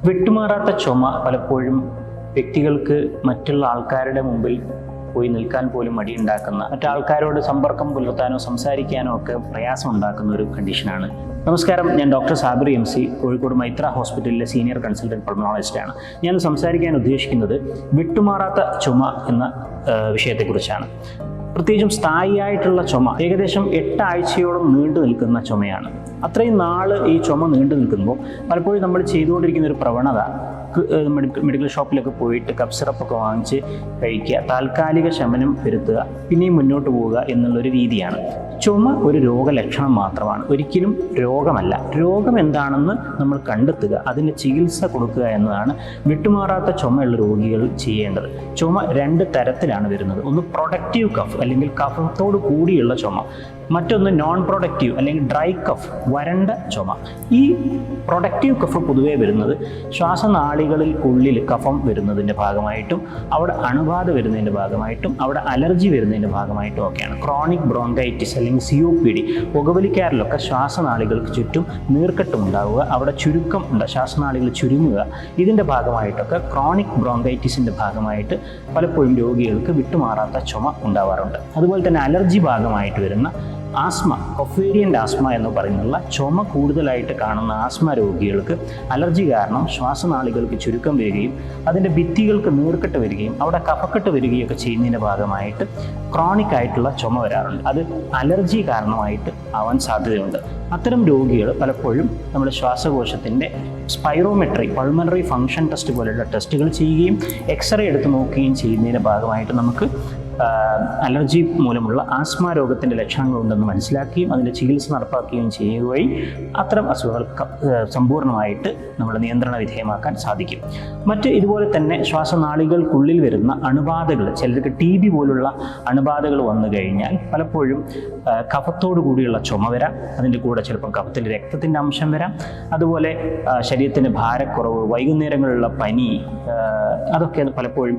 വിട്ടുമാറാത്ത ചുമ പലപ്പോഴും വ്യക്തികൾക്ക് മറ്റുള്ള ആൾക്കാരുടെ മുമ്പിൽ പോയി നിൽക്കാൻ പോലും മടിയുണ്ടാക്കുന്ന, മറ്റാൾക്കാരോട് സമ്പർക്കം പുലർത്താനോ സംസാരിക്കാനോ ഒക്കെ പ്രയാസം ഉണ്ടാക്കുന്ന ഒരു കണ്ടീഷനാണ്. നമസ്കാരം, ഞാൻ ഡോക്ടർ സാബിർ MC, കോഴിക്കോട് മൈത്ര ഹോസ്പിറ്റലിലെ സീനിയർ കൺസൾട്ടൻറ്റ് പൾമോണോളജിസ്റ്റാണ്. ഞാൻ സംസാരിക്കാൻ ഉദ്ദേശിക്കുന്നത് വിട്ടുമാറാത്ത ചുമ എന്ന വിഷയത്തെക്കുറിച്ചാണ്. പ്രത്യേകിച്ചും സ്ഥായിയായിട്ടുള്ള ചുമ ഏകദേശം 8 ആഴ്ചയോളം നീണ്ടു നിൽക്കുന്ന ചുമയാണ്. അത്രയും നാൾ ഈ ചുമ നീണ്ടു നിൽക്കുമ്പോൾ പലപ്പോഴും നമ്മൾ ചെയ്തുകൊണ്ടിരിക്കുന്ന ഒരു പ്രവണത, മെഡിക്കൽ ഷോപ്പിലൊക്കെ പോയിട്ട് കഫ് സിറപ്പൊക്കെ വാങ്ങിച്ച് കഴിക്കുക, താൽക്കാലിക ശമനം വരുത്തുക, പിന്നെയും മുന്നോട്ട് പോവുക എന്നുള്ളൊരു രീതിയാണ്. ചുമ ഒരു രോഗലക്ഷണം മാത്രമാണ്, ഒരിക്കലും രോഗമല്ല. രോഗം എന്താണെന്ന് നമ്മൾ കണ്ടെത്തുക, അതിന് ചികിത്സ കൊടുക്കുക എന്നതാണ് വിട്ടുമാറാത്ത ചുമയുള്ള രോഗികൾ ചെയ്യേണ്ടത്. ചുമ 2 തരത്തിലാണ് വരുന്നത്. ഒന്ന് പ്രൊഡക്റ്റീവ് കഫ് അല്ലെങ്കിൽ കഫത്തോട് കൂടിയുള്ള ചുമ, മറ്റൊന്ന് നോൺ പ്രൊഡക്റ്റീവ് അല്ലെങ്കിൽ ഡ്രൈ കഫ്, വരണ്ട ചുമ. ഈ പ്രൊഡക്റ്റീവ് കഫ് പൊതുവേ വരുന്നത് ശ്വാസനാളികളിൽക്കുള്ളിൽ കഫം വരുന്നതിൻ്റെ ഭാഗമായിട്ടും അവിടെ അണുബാധ വരുന്നതിൻ്റെ ഭാഗമായിട്ടും അവിടെ അലർജി വരുന്നതിൻ്റെ ഭാഗമായിട്ടും ഒക്കെയാണ്. ക്രോണിക് ബ്രോങ്കൈറ്റിസ് അല്ലെങ്കിൽ COPD, പുകവലിക്കാരിലൊക്കെ ശ്വാസനാളികൾക്ക് ചുറ്റും നീർക്കെട്ടും ഉണ്ടാവുക, അവിടെ ചുരുക്കം ശ്വാസനാളികൾ ചുരുങ്ങുക, ഇതിൻ്റെ ഭാഗമായിട്ടൊക്കെ ക്രോണിക് ബ്രോങ്കൈറ്റിസിൻ്റെ ഭാഗമായിട്ട് പലപ്പോഴും രോഗികൾക്ക് വിട്ടുമാറാത്ത ചുമ ഉണ്ടാവാറുണ്ട്. അതുപോലെ തന്നെ അലർജി ഭാഗമായിട്ട് വരുന്ന ആസ്മ, കൊഫേരിയൻ്റ് ആസ്മ എന്ന് പറയുന്നുള്ള ചുമ കൂടുതലായിട്ട് കാണുന്ന ആസ്മ രോഗികൾക്ക് അലർജി കാരണം ശ്വാസനാളികൾക്ക് ചുരുക്കം വരികയും അതിൻ്റെ ഭിത്തികൾക്ക് നീർക്കെട്ട് വരികയും അവിടെ കഫക്കെട്ട് വരികയൊക്കെ ചെയ്യുന്നതിൻ്റെ ഭാഗമായിട്ട് ക്രോണിക് ആയിട്ടുള്ള ചുമ വരാറുണ്ട്. അത് അലർജി കാരണമായിട്ട് ആവാൻ സാധ്യതയുണ്ട്. അത്തരം രോഗികൾ പലപ്പോഴും നമ്മുടെ ശ്വാസകോശത്തിൻ്റെ സ്പൈറോമെട്രി, പൾമണറി ഫങ്ഷൻ ടെസ്റ്റ് പോലെയുള്ള ടെസ്റ്റുകൾ ചെയ്യുകയും എക്സ്റേ എടുത്ത് നോക്കുകയും ചെയ്യുന്നതിൻ്റെ ഭാഗമായിട്ട് നമുക്ക് അലർജി മൂലമുള്ള ആസ്മ രോഗത്തിൻ്റെ ലക്ഷണങ്ങളുണ്ടെന്ന് മനസ്സിലാക്കുകയും അതിൻ്റെ ചികിത്സ നടപ്പാക്കുകയും ചെയ്യുക വഴി അത്തരം അസുഖങ്ങൾ സമ്പൂർണ്ണമായിട്ട് നമ്മൾ നിയന്ത്രണ വിധേയമാക്കാൻ സാധിക്കും. മറ്റ് ഇതുപോലെ തന്നെ ശ്വാസനാളികൾക്കുള്ളിൽ വരുന്ന അണുബാധകൾ, ചിലർക്ക് TB പോലുള്ള അണുബാധകൾ വന്നു കഴിഞ്ഞാൽ പലപ്പോഴും കഫത്തോടു കൂടിയുള്ള ചുമ വരാം, അതിൻ്റെ കൂടെ ചിലപ്പം കഫത്തിൽ രക്തത്തിൻ്റെ അംശം വരാം, അതുപോലെ ശരീരത്തിൻ്റെ ഭാരക്കുറവ്, വൈകുന്നേരങ്ങളിലുള്ള പനി, അതൊക്കെ പലപ്പോഴും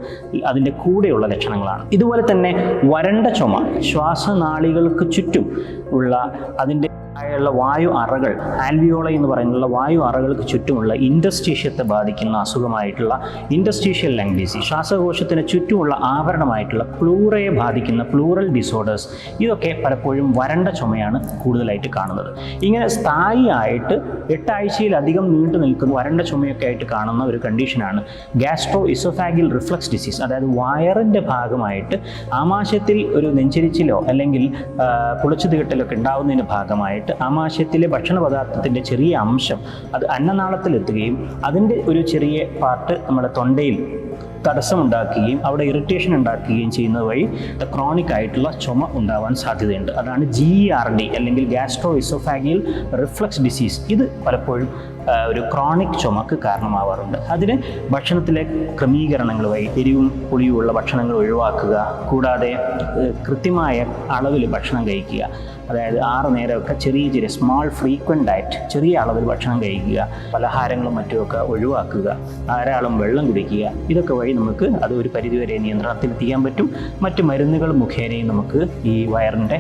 അതിൻ്റെ കൂടെയുള്ള ലക്ഷണങ്ങളാണ്. ഇതുപോലെ തന്നെ വരണ്ട ചുമ, ശ്വാസനാളികൾക്ക് ചുറ്റും ഉള്ള അതിൻ്റെ വായു അറകൾ, ആൽവിയോള എന്ന് പറയുന്ന വായു അറകൾക്ക് ചുറ്റുമുള്ള ഇൻഡസ്ട്രീഷ്യത്തെ ബാധിക്കുന്ന അസുഖമായിട്ടുള്ള ഇൻഡസ്ട്രീഷ്യൽ ലങ് ഡിസീസ്, ശ്വാസകോശത്തിന് ചുറ്റുമുള്ള ആവരണമായിട്ടുള്ള പ്ലൂറയെ ബാധിക്കുന്ന പ്ലൂറൽ ഡിസോർഡേഴ്സ്, ഇതൊക്കെ പലപ്പോഴും വരണ്ട ചുമയാണ് കൂടുതലായിട്ട് കാണുന്നത്. ഇങ്ങനെ സ്ഥായിയായിട്ട് 8 ആഴ്ചയിലധികം നീണ്ടു നിൽക്കുന്ന വരണ്ട ചുമയൊക്കെ ആയിട്ട് കാണുന്ന ഒരു കണ്ടീഷനാണ് ഗ്യാസ്ട്രോ ഇസോഫാഗിയൽ റിഫ്ലക്സ് ഡിസീസ്. അതായത് വയറിൻ്റെ ഭാഗമായിട്ട് ആമാശയത്തിൽ ഒരു നെഞ്ചരിച്ചിലോ അല്ലെങ്കിൽ പുളിച്ചു തീട്ടലൊക്കെ ഉണ്ടാകുന്നതിൻ്റെ ഭാഗമായിട്ട് ആമാശയത്തിലെ ഭക്ഷണ പദാർത്ഥത്തിൻ്റെ ചെറിയ അംശം അത് അന്നനാളത്തിലെത്തുകയും അതിൻ്റെ ഒരു ചെറിയ പാർട്ട് നമ്മുടെ തൊണ്ടയിൽ തടസ്സമുണ്ടാക്കുകയും അവിടെ ഇറിറ്റേഷൻ ഉണ്ടാക്കുകയും ചെയ്യുന്നത് വഴി ക്രോണിക് ആയിട്ടുള്ള ചുമ ഉണ്ടാവാൻ സാധ്യതയുണ്ട്. അതാണ് GERD അല്ലെങ്കിൽ ഗ്യാസ്ട്രോ ഇസോഫാഗിയൽ റിഫ്ലക്സ് ഡിസീസ്. ഇത് പലപ്പോഴും ഒരു ക്രോണിക് ചുമക്ക് കാരണമാവാറുണ്ട്. അതിന് ഭക്ഷണത്തിലെ ക്രമീകരണങ്ങൾ വഴി എരിവും പുളിയുമുള്ള ഭക്ഷണങ്ങൾ ഒഴിവാക്കുക, കൂടാതെ കൃത്യമായ അളവിൽ ഭക്ഷണം കഴിക്കുക, അതായത് 6 നേരമൊക്കെ ചെറിയ സ്മാൾ ഫ്രീക്വൻ്റ് ഡയറ്റ്, ചെറിയ അളവിൽ ഭക്ഷണം കഴിക്കുക, പലഹാരങ്ങളും മറ്റുമൊക്കെ ഒഴിവാക്കുക, ധാരാളം വെള്ളം കുടിക്കുക, ഇതൊക്കെ വഴി നമുക്ക് അത് ഒരു പരിധിവരെ നിയന്ത്രണത്തിലെത്തിക്കാൻ പറ്റും. മറ്റ് മരുന്നുകൾ മുഖേനയും നമുക്ക് ഈ വയറിൻ്റെ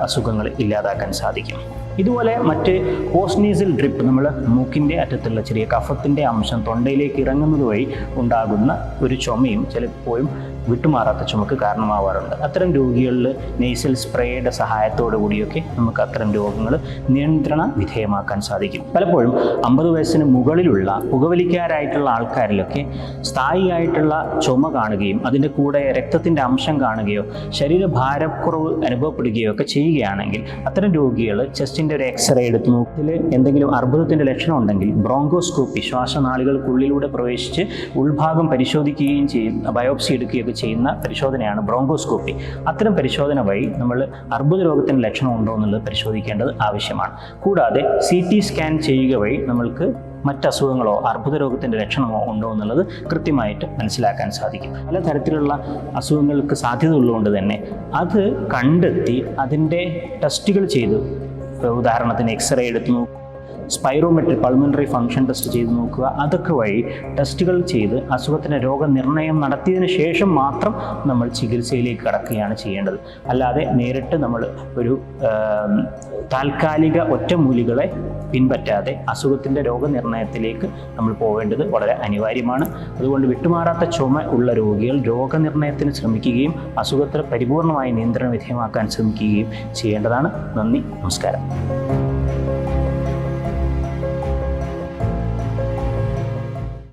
അസുഖങ്ങൾ ഇല്ലാതാക്കാൻ സാധിക്കും. ഇതുപോലെ മറ്റ് പോസ്റ്റ്നേസൽ ഡ്രിപ്പ്, നമ്മൾ മൂക്കിൻ്റെ അറ്റത്തുള്ള ചെറിയ കഫത്തിൻ്റെ അംശം തൊണ്ടയിലേക്ക് ഇറങ്ങുന്നത് വഴി ഉണ്ടാകുന്ന ഒരു ചുമയും ചിലപ്പോഴും വിട്ടുമാറാത്ത ചുമക്ക് കാരണമാവാറുണ്ട്. അത്തരം രോഗികളിൽ നെയ്സൽ സ്പ്രേയുടെ സഹായത്തോടു കൂടിയൊക്കെ നമുക്ക് അത്തരം രോഗങ്ങൾ നിയന്ത്രണ വിധേയമാക്കാൻ സാധിക്കും. പലപ്പോഴും 50 വയസ്സിന് മുകളിലുള്ള പുകവലിക്കാരായിട്ടുള്ള ആൾക്കാരിലൊക്കെ സ്ഥായിയായിട്ടുള്ള ചുമ കാണുകയും അതിൻ്റെ കൂടെ രക്തത്തിൻ്റെ അംശം കാണുകയോ ശരീരഭാരക്കുറവ് അനുഭവപ്പെടുകയോ ഒക്കെ ചെയ്യുകയാണെങ്കിൽ അത്തരം രോഗികൾ ചെസ്റ്റിൻ്റെ ഒരു എക്സ്റേ എടുത്ത് നോക്കിൽ എന്തെങ്കിലും അർബുദത്തിൻ്റെ ലക്ഷണം ഉണ്ടെങ്കിൽ ബ്രോങ്കോസ്കോപ്പി, ശ്വാസനാളികൾക്കുള്ളിലൂടെ പ്രവേശിച്ച് ഉൾഭാഗം പരിശോധിക്കുകയും ചെയ്യും, ബയോപ്സി എടുക്കുകയൊക്കെ ചെയ്യുന്ന പരിശോധനയാണ് ബ്രോങ്കോസ്കോപ്പി. അത്തരം പരിശോധന വഴി നമ്മൾ അർബുദ രോഗത്തിൻ്റെ ലക്ഷണം ഉണ്ടോ എന്നുള്ളത് പരിശോധിക്കേണ്ടത് ആവശ്യമാണ്. കൂടാതെ CT സ്കാൻ ചെയ്യുക വഴി നമ്മൾക്ക് മറ്റസുഖങ്ങളോ അർബുദ രോഗത്തിൻ്റെ ലക്ഷണമോ ഉണ്ടോ എന്നുള്ളത് കൃത്യമായിട്ട് മനസ്സിലാക്കാൻ സാധിക്കും. പലതരത്തിലുള്ള അസുഖങ്ങൾക്ക് സാധ്യത ഉള്ളതുകൊണ്ട് തന്നെ അത് കണ്ടെത്തി അതിൻ്റെ ടെസ്റ്റുകൾ ചെയ്ത്, ഉദാഹരണത്തിന് എക്സ്റേ എടുത്ത് നോക്കും, സ്പൈറോമെട്രി പൾമണറി ഫംഗ്ഷൻ ടെസ്റ്റ് ചെയ്ത് നോക്കുക. അതൊക്കെ വഴി ടെസ്റ്റുകൾ ചെയ്ത് അസുഖത്തിൻ്റെ രോഗനിർണയം നടത്തിയതിന് ശേഷം മാത്രം നമ്മൾ ചികിത്സയിലേക്ക് കടക്കുകയാണ് ചെയ്യേണ്ടത്. അല്ലാതെ നേരിട്ട് നമ്മൾ ഒരു താൽക്കാലിക ഒറ്റമൂലികളെ പിൻപറ്റാതെ അസുഖത്തിൻ്റെ രോഗനിർണയത്തിലേക്ക് നമ്മൾ പോവേണ്ടത് വളരെ അനിവാര്യമാണ്. അതുകൊണ്ട് വിട്ടുമാറാത്ത ചുമ ഉള്ള രോഗികൾ രോഗനിർണയത്തിന് ശ്രമിക്കുകയും അസുഖത്തെ പരിപൂർണമായി നിയന്ത്രണ വിധേയമാക്കാൻ ശ്രമിക്കുകയും ചെയ്യേണ്ടതാണ്. നന്ദി, നമസ്കാരം.